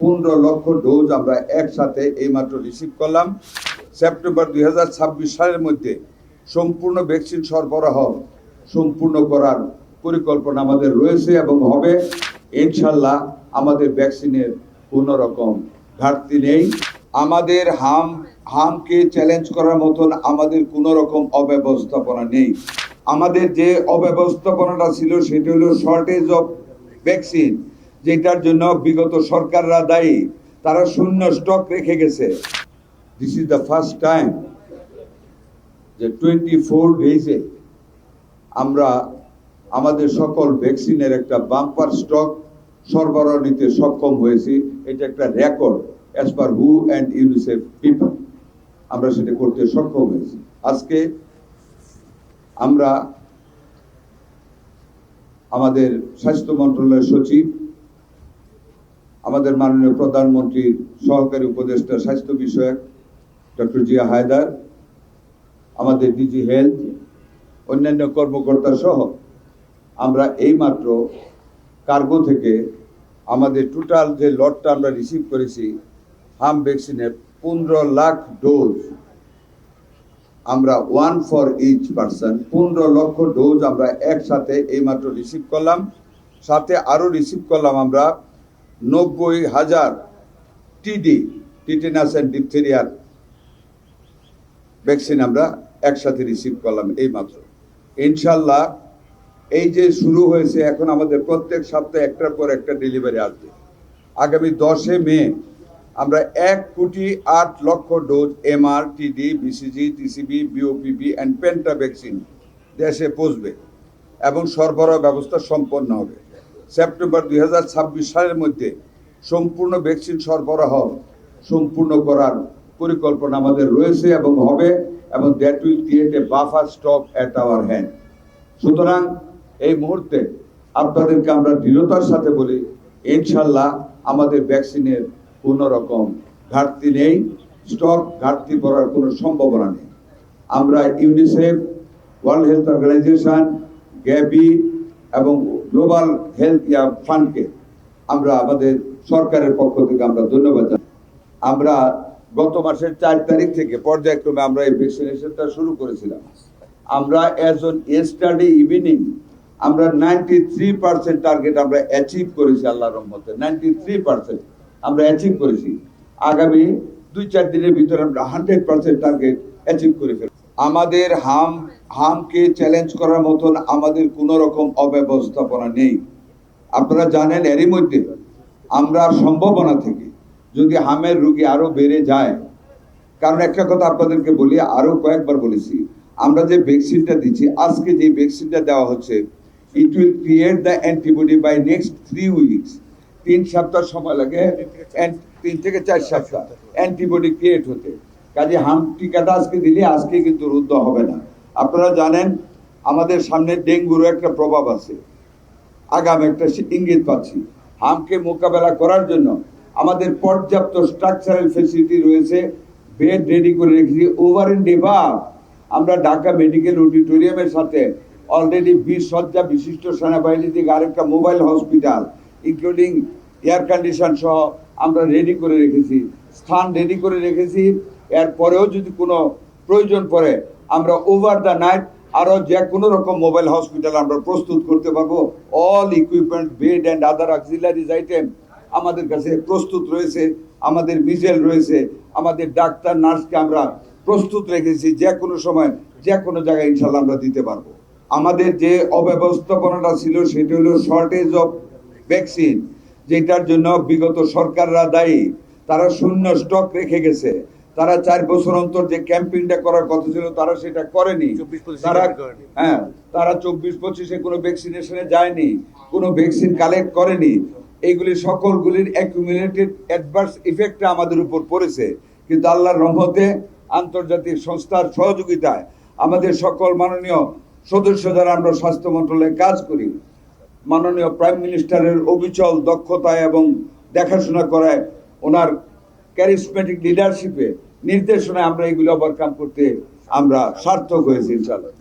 15 লক্ষ ডোজ আমরা একসাথে এইমাত্র রিসিভ করলাম। সেপ্টেম্বর 2026 সালের মধ্যে সম্পূর্ণ ভ্যাকসিন সরবরাহ সম্পূর্ণ করার পরিকল্পনা আমাদের রয়েছে এবং হবে। ইনশাল্লাহ আমাদের ভ্যাকসিনের কোনো রকম ঘাটতি নেই। আমাদের হামকে চ্যালেঞ্জ করার মতন আমাদের কোনো রকম অব্যবস্থাপনা নেই। আমাদের যে অব্যবস্থাপনাটা ছিল সেটা হলো শর্টেজ অফ ভ্যাকসিন, যেটার জন্য বিগত সরকাররা দায়ী। তারা শূন্য স্টক রেখে গেছে। This is the first time যে 24 ডেজে আমরা আমাদের সকল ভ্যাকসিনের একটা বাম্পার স্টক সরবরাহ নিতে সক্ষম হয়েছি। এটা একটা record as per who and UNICEF people. আমরা সেটা করতে সক্ষম হয়েছি। আজকে আমরা আমাদের স্বাস্থ্য মন্ত্রণালয়ের সচিব, আমাদের মাননীয় প্রধানমন্ত্রীর সহকারী উপদেষ্টা স্বাস্থ্য বিষয়ক ডক্টর জিয়া হায়দার, আমাদের ডিজি হেলথ, অন্যান্য কর্মকর্তা সহ আমরা এইমাত্র কার্গো থেকে আমাদের টোটাল যে লটটা আমরা রিসিভ করেছি হাম ভ্যাকসিনের 15 লাখ ডোজ, আমরা 1 ফর ইচ পার্সন 15 লক্ষ ডোজ আমরা একসাথে এইমাত্র রিসিভ করলাম। সাথে আরও রিসিভ করলাম আমরা 90,000 টিটেনাস অ্যান্ড ডিপথেরিয়ার ভ্যাকসিন আমরা একসাথে রিসিভ করলাম এইমাত্র। ইনশাল্লাহ এই যে শুরু হয়েছে, এখন আমাদের প্রত্যেক সপ্তাহে একটার পর একটা ডেলিভারি আসবে। আগামী 10 মে আমরা 1,08,00,000 dose MR, TD, BCG, TCB, BOPP and penta vaccine দেশে পৌঁছবে এবং সরবরাহ ব্যবস্থা সম্পন্ন হবে। সেপ্টেম্বর 2026 সালের মধ্যে সম্পূর্ণ ভ্যাকসিন সরবরাহ সম্পূর্ণ করার পরিকল্পনা আমাদের রয়েছে এবং হবে, এবং that will create a buffer stock at our hand. সুতরাং এই মুহূর্তে আপনাদেরকে আমরা দৃঢ়তার সাথে বলি, ইনশাল্লাহ আমাদের ভ্যাকসিনের কোনো রকম ঘাটতি নেই, স্টক ঘাটতি পড়ার কোনো সম্ভাবনা নেই। আমরা UNICEF, World Health Organization, Gavi এবং গ্লোবাল হেলথ ফান্ডকে আমরা আমাদের সরকারের পক্ষ থেকে আমরা ধন্যবাদ জানাই। আমরা গত মাসের 4 তারিখ থেকে পর্যায়ক্রমে আমরা এই ভ্যাকসিনেশনটা শুরু করেছিলাম। আমরা অ্যাজ অন ইয়েস্টারডে ইভিনিং আমরা 93% টার্গেট আমরা অ্যাচিভ করেছি। আল্লাহর রহমতে 93% আমরা অ্যাচিভ করেছি। আগামী 2-4 দিনের ভিতরে আমরা 100% টার্গেট অ্যাচিভ করে ফেলব। আমাদের হামকে চ্যালেঞ্জ করার মতন আমাদের কোনো রকম অব্যবস্থাপনা নেই। আপনারা জানেন এরই মধ্যে আমরা সম্ভাবনা থেকে যদি হামের রোগী আরো বেড়ে যায়, কারণ একটা কথা আপনাদেরকে বলি, আরো কয়েকবার বলেছি, আমরা যে ভ্যাকসিনটা দিচ্ছি, আজকে যে ভ্যাকসিনটা দেওয়া হচ্ছে, it will create the antibody by next 3 weeks. 3 সপ্তাহ সময় লাগে, 3 থেকে 4 সপ্তাহ অ্যান্টিবডি ক্রিয়েট হতে। কাজে হাম টিকাটা আজকে দিলে আজকে কিন্তু রুদ্ধ হবে না। আপনারা জানেন আমাদের সামনে ডেঙ্গুরও একটা প্রভাব আছে, আগাম একটা ইঙ্গিত পাচ্ছি। হামকে মোকাবেলা করার জন্য আমাদের পর্যাপ্ত স্ট্রাকচারাল ফেসিলিটি রয়েছে, বেড রেডি করে রেখেছি। ওভার এন্ড এবাভ আমরা ঢাকা মেডিকেল অডিটোরিয়ামের সাথে অলরেডি 20 শয্যা বিশিষ্ট সেনাবাহিনী থেকে আরেকটা mobile hospital including air condition সহ আমরা রেডি করে রেখেছি, স্থান রেডি করে রেখেছি। এরপরেও যদি কোনো প্রয়োজন পড়ে আমরা ওভার দ্য নাইট আরও যে কোনো রকম মোবাইল হসপিটাল আমরা প্রস্তুত করতে পারবো। All equipment, bed and other auxiliaries item আমাদের কাছে প্রস্তুত রয়েছে। আমাদের মিজেল রয়েছে, আমাদের ডাক্তার নার্সকে আমরা প্রস্তুত রেখেছি। যে কোনো সময় যে কোনো জায়গায় ইনশাল্লাহ আমরা দিতে পারবো। আমাদের যে অব্যবস্থাপনাটা ছিল সেটা হলো শর্টেজ অফ ভ্যাকসিন, যেটার জন্য বিগত সরকাররা দায়ী। তারা শূন্য স্টক রেখে গেছে। তারা 4 বছর অন্তর যে ক্যাম্পেইনটা করার কথা ছিল তারা সেটা করেনি। তারা 24-25-এ কোনো ভ্যাকসিনেশনে যায়নি, কোনো ভ্যাকসিন কালেক্ট করেনি। এইগুলি সকলগুলির অ্যাকুমুলেটেড অ্যাডভার্স ইফেক্টটা আমাদের উপর পড়েছে। কিন্তু আল্লাহর রহমতে আন্তর্জাতিক সংস্থার সহযোগিতায় আমাদের সকল মাননীয় সদস্য যারা আমরা স্বাস্থ্য মন্ত্রণালয়ে কাজ করি, মাননীয় প্রাইম মিনিস্টারের অবিচল দক্ষতায় এবং দেখাশোনা করায়, ওনার ক্যারিসমেটিক লিডারশিপে, নির্দেশনায় আমরা এগুলো ওভারকাম করতে আমরা সার্থক হয়েছি ইনশাআল্লাহ।